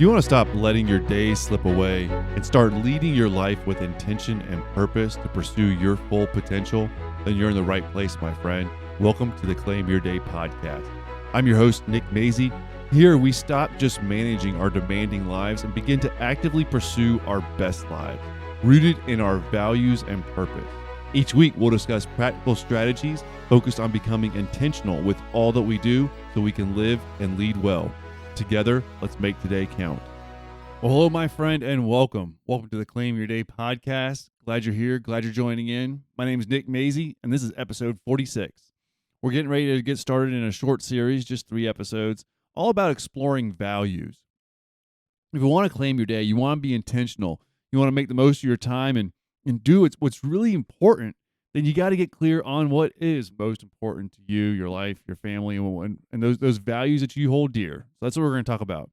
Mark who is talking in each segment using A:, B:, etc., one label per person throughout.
A: You want to stop letting your days slip away and start leading your life with intention and purpose to pursue your full potential? Then you're in the right place, my friend. Welcome to the Claim Your Day podcast. I'm your host, Nick Maizy. Here, we stop just managing our demanding lives and begin to actively pursue our best lives, rooted in our values and purpose. Each week, we'll discuss practical strategies focused on becoming intentional with all that we do so we can live and lead well. Together, let's make today count. Well, hello, my friend, and welcome. Welcome to the Claim Your Day podcast. Glad you're here. Glad you're joining in. My name is Nick Maizy, and this is episode 46. We're getting ready to get started in a short series, just 3 episodes, all about exploring values. If you want to claim your day, you want to be intentional, you want to make the most of your time and do what's really important, then you got to get clear on what is most important to you, your life, your family, and those values that you hold dear. So that's what we're going to talk about.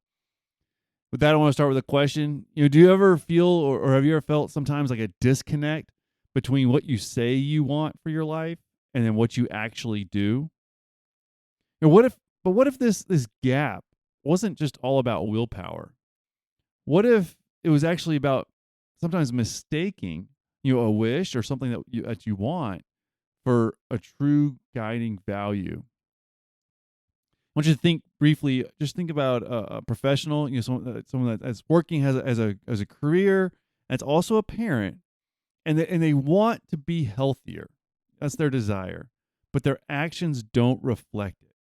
A: With that, I want to start with a question. Do you ever feel or have you ever felt sometimes like a disconnect between what you say you want for your life and then what you actually do? What if this gap wasn't just all about willpower? What if it was actually about sometimes mistaking a wish or something that you want for a true guiding value? I want you to think briefly. Just think about a professional, someone that's working as a career, that's also a parent, and they want to be healthier. That's their desire, but their actions don't reflect it.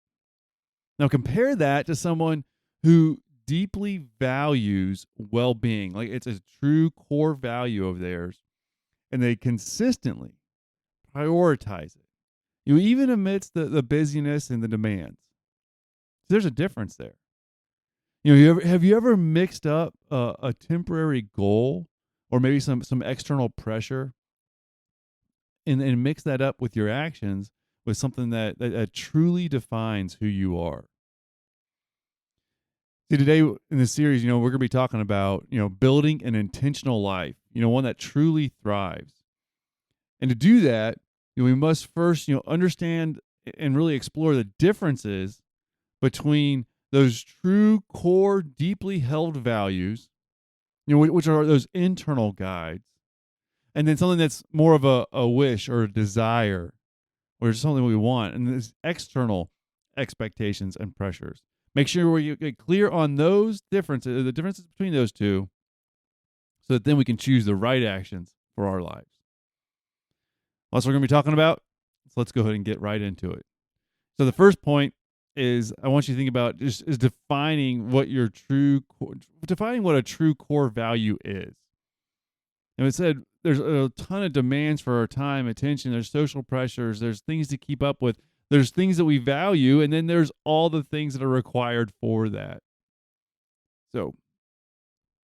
A: Now compare that to someone who deeply values well-being, like it's a true core value of theirs, and they consistently prioritize it. Even amidst the busyness and the demands. There's a difference there. Have you ever mixed up a temporary goal or maybe some external pressure and mix that up with your actions with something that truly defines who you are? See, today in this series, we're going to be talking about, building an intentional life, one that truly thrives. And to do that, we must first, understand and really explore the differences between those true core, deeply held values, which are those internal guides, and then something that's more of a wish or a desire or something we want, and there's external expectations and pressures. Make sure we get clear on those differences, the differences between those two, so that then we can choose the right actions for our lives. Well, that's what we're going to be talking about. So let's go ahead and get right into it. So the first point is I want you to think about is defining what a true core value is. And it said there's a ton of demands for our time, attention. There's social pressures. There's things to keep up with. There's things that we value, and then there's all the things that are required for that. So,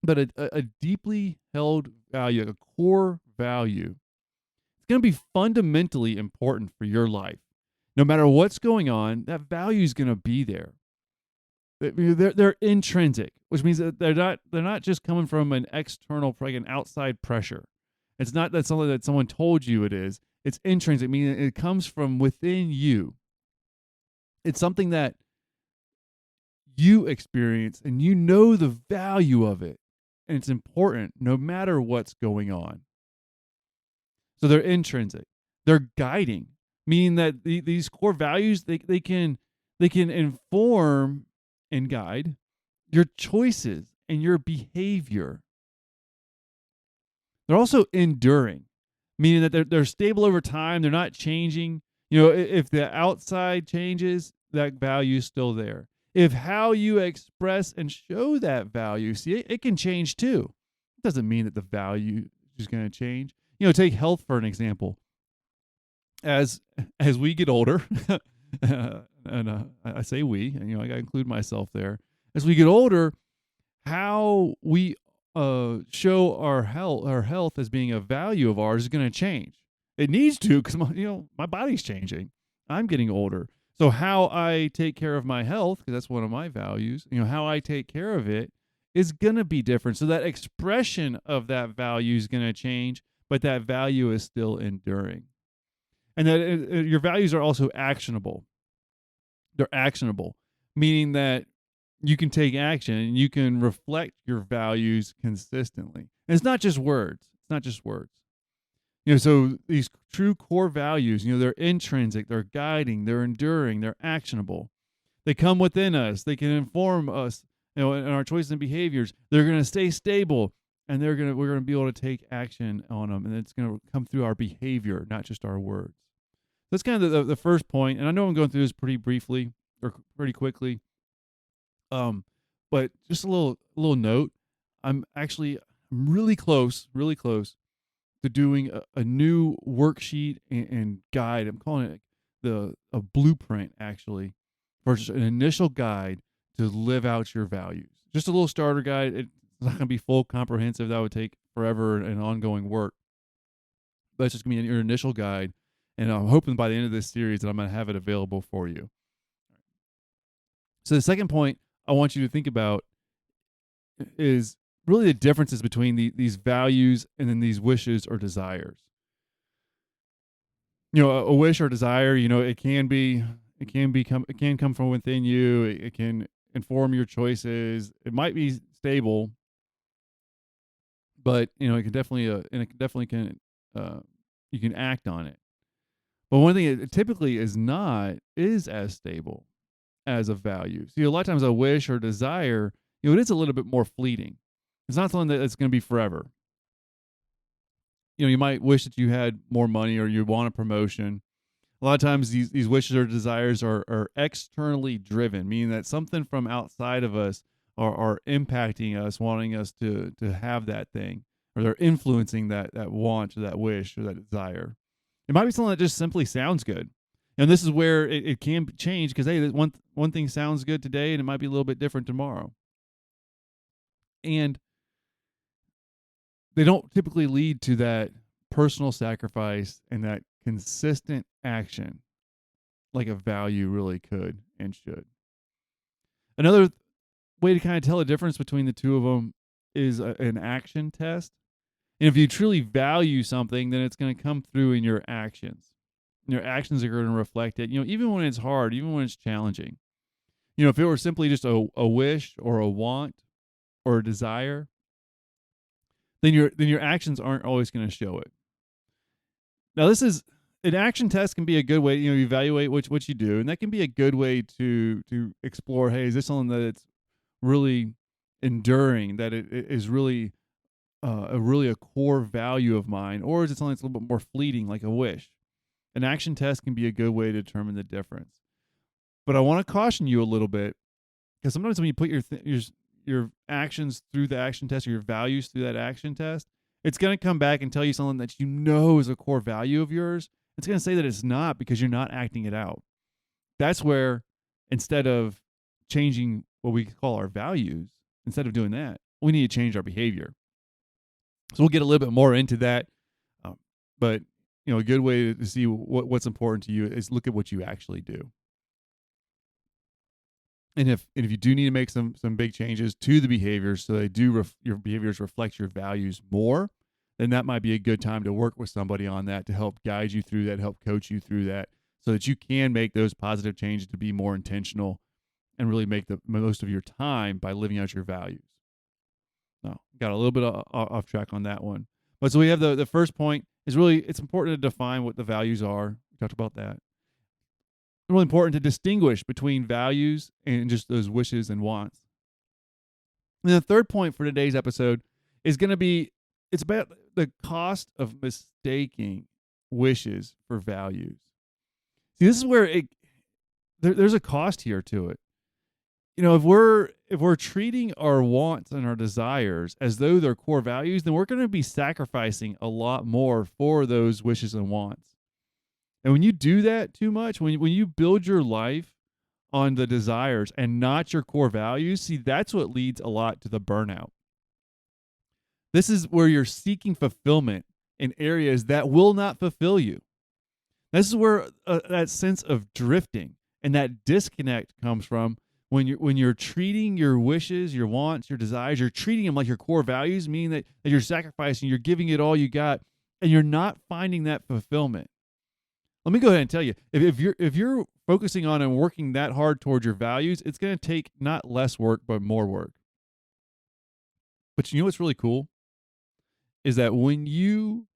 A: but a deeply held value, a core value, it's going to be fundamentally important for your life. No matter what's going on, that value is going to be there. They're intrinsic, which means that they're not just coming from an external, like an outside pressure. It's not that something that someone told you it is. It's intrinsic, meaning it comes from within you. It's something that you experience and you know the value of it. And it's important no matter what's going on. So they're intrinsic. They're guiding, meaning that these core values, they can inform and guide your choices and your behavior. They're also enduring, meaning that they're stable over time. They're not changing. If the outside changes, that value is still there. If how you express and show that value, it can change too. It doesn't mean that the value is going to change. Take health for an example. As we get older, and I say we, and I got to include myself there. As we get older, how we show our health as being a value of ours is going to change. It needs to, because my body's changing. I'm getting older, so how I take care of my health, because that's one of my values. How I take care of it is going to be different. So that expression of that value is going to change, but that value is still enduring. And that your values are also actionable. They're actionable, meaning that you can take action and you can reflect your values consistently. And it's not just words. It's not just words. So these true core values, they're intrinsic, they're guiding, they're enduring, they're actionable. They come within us. They can inform us, in our choices and behaviors. They're going to stay stable, and we're going to be able to take action on them, and it's going to come through our behavior, not just our words. That's kind of the first point, and I know I'm going through this pretty briefly or pretty quickly. But just a little note. I'm really close to doing a new worksheet and guide. I'm calling it a blueprint, actually, for just an initial guide to live out your values. Just a little starter guide. It's not going to be full comprehensive. That would take forever and ongoing work. But it's just going to be your initial guide. And I'm hoping by the end of this series that I'm going to have it available for you. So the second point I want you to think about is really the differences between these values and then these wishes or desires. A wish or desire, it can come from within you. It can inform your choices. It might be stable, but it can definitely you can act on it. But one thing it typically is as stable as a value. See, a lot of times a wish or desire, it is a little bit more fleeting. It's not something that's going to be forever. You might wish that you had more money or you want a promotion. A lot of times these wishes or desires are externally driven, meaning that something from outside of us are impacting us, wanting us to have that thing, or they're influencing that want or that wish or that desire. It might be something that just simply sounds good. And this is where it can change because, hey, one thing sounds good today and it might be a little bit different tomorrow. And they don't typically lead to that personal sacrifice and that consistent action like a value really could and should. Another way to kind of tell the difference between the two of them is an action test. And if you truly value something, then it's going to come through in your actions. Your actions are going to reflect it, even when it's hard, even when it's challenging. If it were simply just a wish or a want or a desire, then your actions aren't always going to show it. Now, this is an action test can be a good way, you evaluate what you do, and that can be a good way to explore, hey, is this something that it's really enduring, that it is really a core value of mine, or is it something that's a little bit more fleeting, like a wish? An action test can be a good way to determine the difference. But I want to caution you a little bit, because sometimes when you put your actions through the action test or your values through that action test, it's going to come back and tell you something that is a core value of yours. It's going to say that it's not because you're not acting it out. That's where, instead of changing what we call our values, instead of doing that, we need to change our behavior. So we'll get a little bit more into that. But a good way to see what's important to you is look at what you actually do. And if you do need to make some big changes to the behaviors, so they do your behaviors reflect your values more, then that might be a good time to work with somebody on that to help guide you through that, help coach you through that, so that you can make those positive changes to be more intentional and really make the most of your time by living out your values. Now, got a little bit off track on that one. But so we have the first point is really, it's important to define what the values are. We talked about that. It's really important to distinguish between values and just those wishes and wants. And the third point for today's episode is going to be, it's about the cost of mistaking wishes for values. See, this is where there's a cost here to it. If we're treating our wants and our desires as though they're core values, then we're going to be sacrificing a lot more for those wishes and wants. And when you do that too much, when you build your life on the desires and not your core values, see, that's what leads a lot to the burnout. This is where you're seeking fulfillment in areas that will not fulfill you. This is where that sense of drifting and that disconnect comes from. When you're treating your wishes, your wants, your desires, you're treating them like your core values, meaning that you're sacrificing, you're giving it all you got, and you're not finding that fulfillment. let me go ahead and tell you, if you're focusing on and working that hard towards your values, it's going to take not less work, but more work. But you know what's really cool is that when you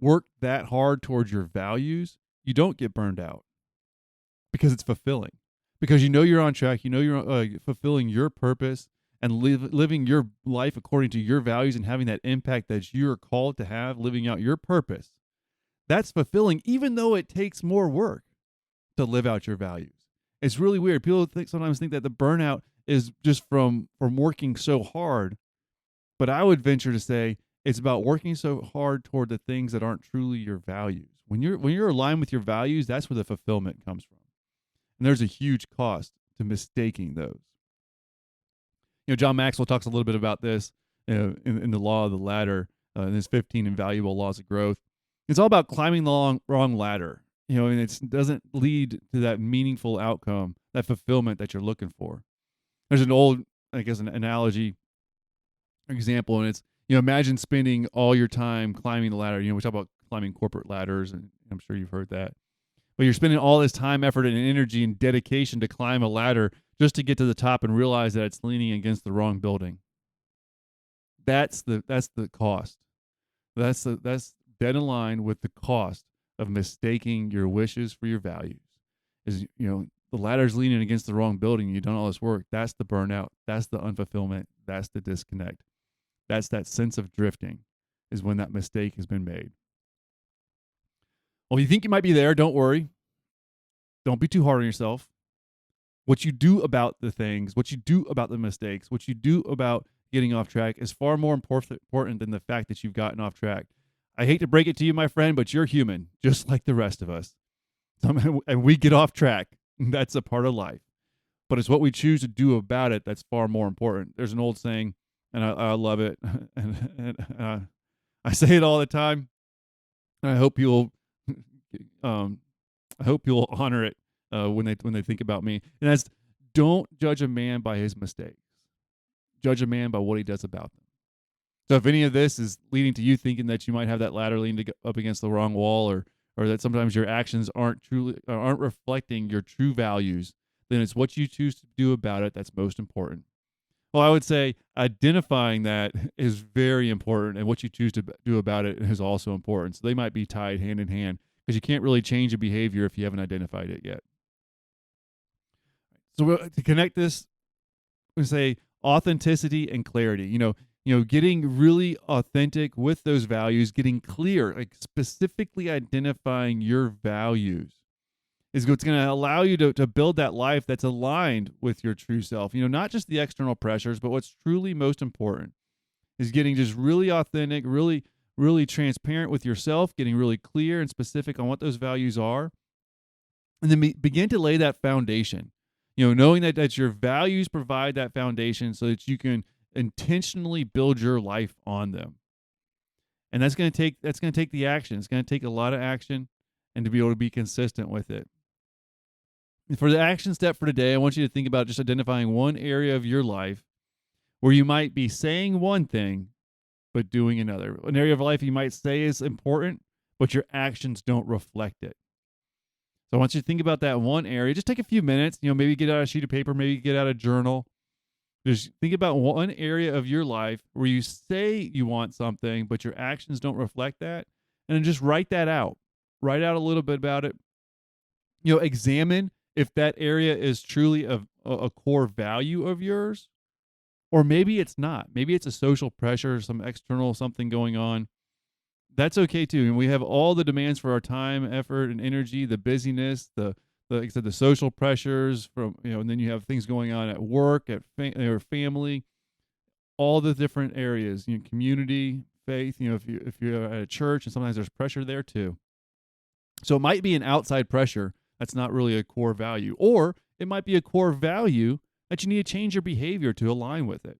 A: work that hard towards your values, you don't get burned out because it's fulfilling. Because you know you're on track, you know you're fulfilling your purpose and living your life according to your values and having that impact that you're called to have, living out your purpose. That's fulfilling, even though it takes more work to live out your values. It's really weird. People sometimes think that the burnout is just from working so hard, but I would venture to say it's about working so hard toward the things that aren't truly your values. When you're aligned with your values, that's where the fulfillment comes from. And there's a huge cost to mistaking those. John Maxwell talks a little bit about this in the law of the ladder, in his 15 invaluable laws of growth. It's all about climbing the wrong ladder, and it doesn't lead to that meaningful outcome, that fulfillment that you're looking for. There's an old, I guess, an analogy example, and it's, imagine spending all your time climbing the ladder. We talk about climbing corporate ladders, and I'm sure you've heard that. But you're spending all this time, effort, and energy and dedication to climb a ladder just to get to the top and realize that it's leaning against the wrong building. That's the cost. That's dead in line with the cost of mistaking your wishes for your values. Is the ladder's leaning against the wrong building. You've done all this work. That's the burnout. That's the unfulfillment. That's the disconnect. That's that sense of drifting, is when that mistake has been made. Well, if you think you might be there, don't worry. Don't be too hard on yourself. What you do about the things, what you do about the mistakes, what you do about getting off track is far more important than the fact that you've gotten off track. I hate to break it to you, my friend, but you're human, just like the rest of us. And we get off track. That's a part of life. But it's what we choose to do about it that's far more important. There's an old saying, and I love it, and I say it all the time. And I hope you'll honor it when they think about me. And that's, don't judge a man by his mistakes. Judge a man by what he does about them. So if any of this is leading to you thinking that you might have that ladder leaned up against the wrong wall, or that sometimes your actions aren't reflecting your true values, then it's what you choose to do about it that's most important. Well, I would say identifying that is very important, and what you choose to do about it is also important. So they might be tied hand in hand, because you can't really change a behavior if you haven't identified it yet. So to connect this, we say authenticity and clarity. Getting really authentic with those values, getting clear, like specifically identifying your values is what's going to allow you to build that life that's aligned with your true self. Not just the external pressures, but what's truly most important is getting just really authentic, really, really transparent with yourself, getting really clear and specific on what those values are, and then begin to lay that foundation. Knowing that your values provide that foundation so that you can intentionally build your life on them. And that's going to take the action. It's going to take a lot of action, and to be able to be consistent with it. And for the action step for today, I want you to think about just identifying one area of your life where you might be saying one thing but doing another. An area of life you might say is important, but your actions don't reflect it. So I want you to think about that one area. Just take a few minutes, maybe get out a sheet of paper, maybe get out a journal. Just think about one area of your life where you say you want something, but your actions don't reflect that. And then just write that out. Write out a little bit about it. Examine if that area is truly a core value of yours, or maybe it's not. Maybe it's a social pressure, some external something going on. That's okay too. And we have all the demands for our time, effort, and energy, the busyness, like I said, the social pressures from, and then you have things going on at work, at or family, all the different areas, community, faith, if you're at a church, and sometimes there's pressure there too. So it might be an outside pressure that's not really a core value, or it might be a core value that you need to change your behavior to align with it.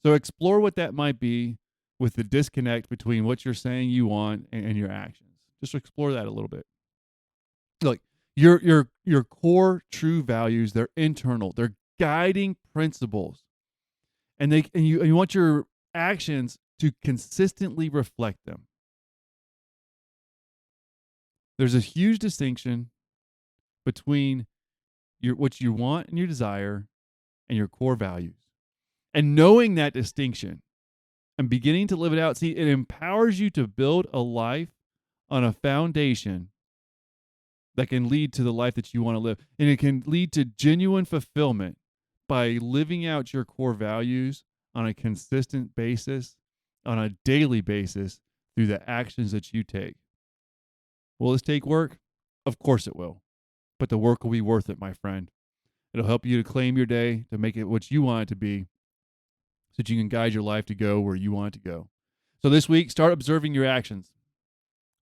A: So explore what that might be with the disconnect between what you're saying you want and your actions. Just explore that a little bit. Look, your core true values, they're internal, they're guiding principles, and you want your actions to consistently reflect them. There's a huge distinction between what you want and your desire and your core values. And knowing that distinction and beginning to live it out, see, it empowers you to build a life on a foundation that can lead to the life that you want to live. And it can lead to genuine fulfillment by living out your core values on a consistent basis, on a daily basis, through the actions that you take. Will this take work? Of course it will. But the work will be worth it, my friend. It'll help you to claim your day, to make it what you want it to be, so that you can guide your life to go where you want it to go. So this week, start observing your actions.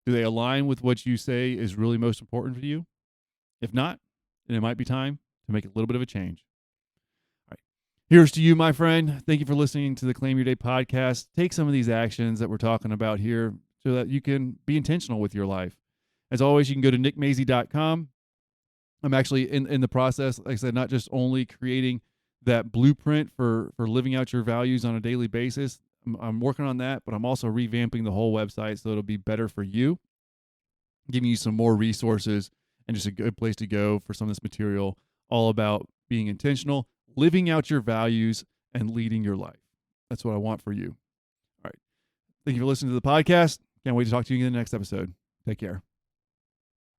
A: Do they align with what you say is really most important for you? If not, then it might be time to make a little bit of a change. All right. Here's to you, my friend. Thank you for listening to the Claim Your Day podcast. Take some of these actions that we're talking about here so that you can be intentional with your life. As always, you can go to nickmaizy.com. I'm actually in the process, like I said, not just only creating that blueprint for living out your values on a daily basis. I'm working on that, but I'm also revamping the whole website so it'll be better for you, giving you some more resources and just a good place to go for some of this material, all about being intentional, living out your values, and leading your life. That's what I want for you. All right. Thank you for listening to the podcast. Can't wait to talk to you again in the next episode. Take care.